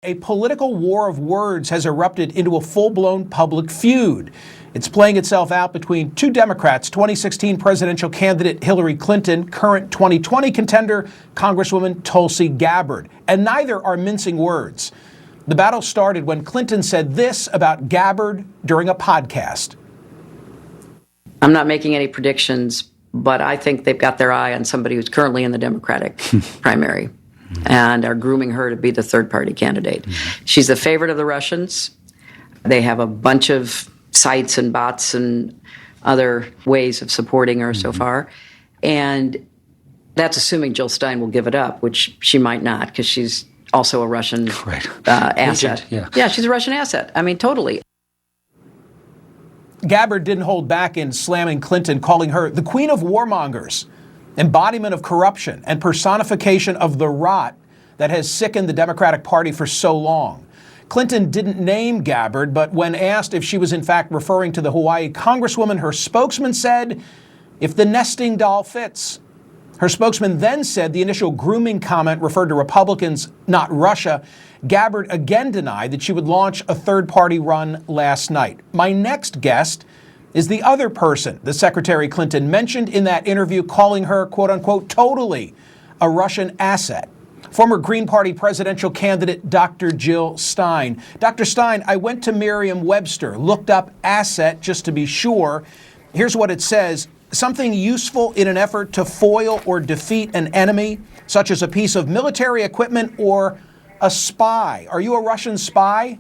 A political war of words has erupted into a full-blown public feud. It's playing itself out between two Democrats, 2016 presidential candidate Hillary Clinton, current 2020 contender Congresswoman Tulsi Gabbard, and neither are mincing words. The battle started when Clinton said this about Gabbard during a podcast. I'm not making any predictions, but I think they've got their eye on somebody who's currently in the Democratic primary and are grooming her to be the third-party candidate. She's the favorite of the Russians. They have a bunch of sites and bots and other ways of supporting her so far. And that's assuming Jill Stein will give it up, which she might not, because she's also a Russian asset. Yeah, she's a Russian asset. I mean, totally. Gabbard didn't hold back in slamming Clinton, calling her the queen of warmongers, embodiment of corruption, and personification of the rot that has sickened the Democratic Party for so long. Clinton didn't name Gabbard, but when asked if she was in fact referring to the Hawaii Congresswoman, her spokesman said, "If the nesting doll fits." Her spokesman then said the initial grooming comment referred to Republicans, not Russia. Gabbard again denied that she would launch a third-party run last night. My next guest is the other person the Secretary Clinton mentioned in that interview, calling her, quote-unquote, totally a Russian asset. Former Green Party presidential candidate Dr. Jill Stein. Dr. Stein, I went to Merriam-Webster, looked up asset just to be sure. Here's what it says. Something useful in an effort to foil or defeat an enemy, such as a piece of military equipment or a spy. Are you a Russian spy?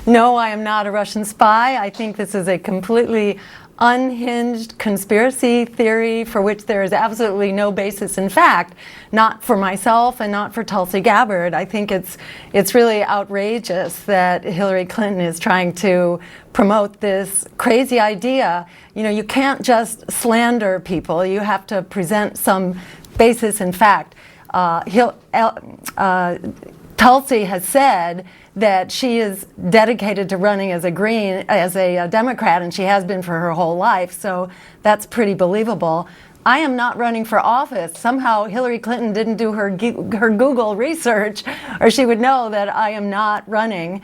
No, I am not a Russian spy. I think this is a completely unhinged conspiracy theory for which there is absolutely no basis in fact, not for myself and not for Tulsi Gabbard. I think it's really outrageous that Hillary Clinton is trying to promote this crazy idea. You know, you can't just slander people. You have to present some basis in fact. Tulsi has said that she is dedicated to running as a Democrat, and she has been for her whole life, so that's pretty believable. I am not running for office. Somehow Hillary Clinton didn't do her Google research, or she would know that I am not running.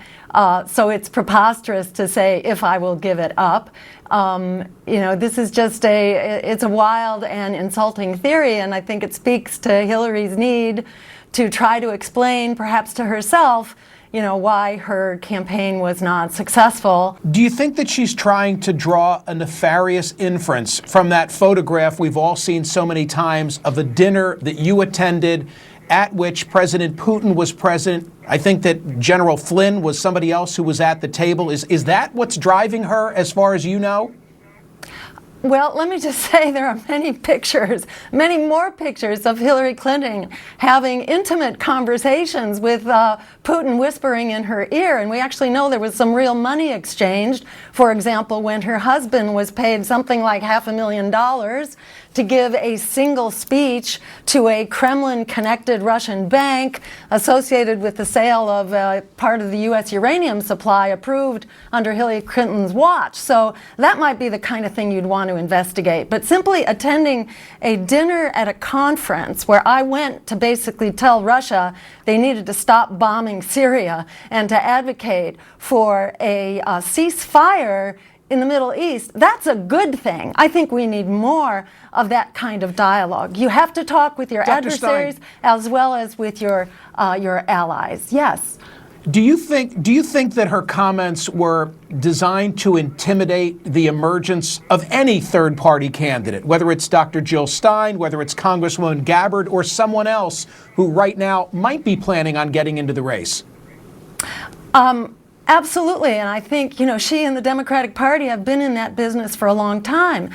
So it's preposterous to say if I will give it up. You know, this is just it's a wild and insulting theory, and I think it speaks to Hillary's need to try to explain, perhaps to herself, you know, why her campaign was not successful. Do you think that she's trying to draw a nefarious inference from that photograph we've all seen so many times of a dinner that you attended at which President Putin was present? I think that General Flynn was somebody else who was at the table. Is that what's driving her as far as you know? Well, let me just say there are many pictures, many more pictures of Hillary Clinton having intimate conversations with Putin whispering in her ear. And we actually know there was some real money exchanged. For example, when her husband was paid something like $500,000 to give a single speech to a Kremlin-connected Russian bank associated with the sale of part of the U.S. uranium supply approved under Hillary Clinton's watch. So that might be the kind of thing you'd want to investigate. But simply attending a dinner at a conference where I went to basically tell Russia they needed to stop bombing Syria and to advocate for a ceasefire in the Middle East, that's a good thing. I think we need more of that kind of dialogue. You have to talk with your adversaries as well as with your allies. Yes. Do you think that her comments were designed to intimidate the emergence of any third-party candidate, whether it's Dr. Jill Stein, whether it's Congresswoman Gabbard, or someone else who right now might be planning on getting into the race? Absolutely, and I think, you know, she and the Democratic Party have been in that business for a long time.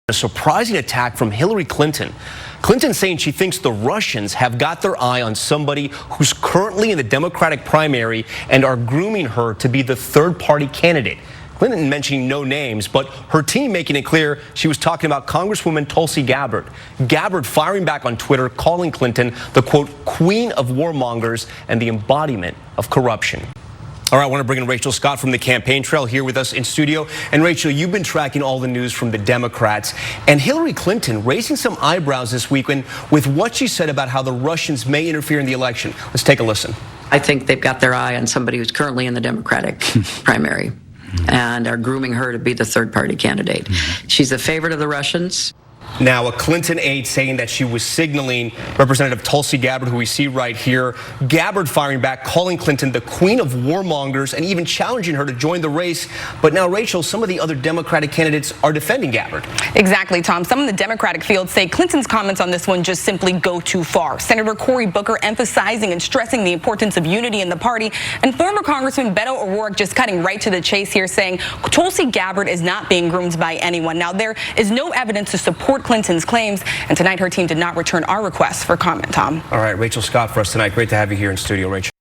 A surprising attack from Hillary Clinton. Clinton saying she thinks the Russians have got their eye on somebody who's currently in the Democratic primary and are grooming her to be the third-party candidate. Clinton mentioning no names, but her team making it clear she was talking about Congresswoman Tulsi Gabbard. Gabbard firing back on Twitter, calling Clinton the, quote, queen of warmongers and the embodiment of corruption. All right, I want to bring in Rachel Scott from the campaign trail here with us in studio. And Rachel, you've been tracking all the news from the Democrats. And Hillary Clinton raising some eyebrows this weekend with what she said about how the Russians may interfere in the election. Let's take a listen. I think they've got their eye on somebody who's currently in the Democratic primary and are grooming her to be the third-party candidate. She's the favorite of the Russians. Now, a Clinton aide saying that she was signaling Representative Tulsi Gabbard, who we see right here. Gabbard firing back, calling Clinton the queen of warmongers and even challenging her to join the race. But now, Rachel, some of the other Democratic candidates are defending Gabbard. Exactly, Tom. Some in the Democratic field say Clinton's comments on this one just simply go too far. Senator Cory Booker emphasizing and stressing the importance of unity in the party, and former Congressman Beto O'Rourke just cutting right to the chase here, saying Tulsi Gabbard is not being groomed by anyone. Now, there is no evidence to support Clinton's claims, and tonight her team did not return our request for comment, Tom. All right, Rachel Scott for us tonight. Great to have you here in studio, Rachel.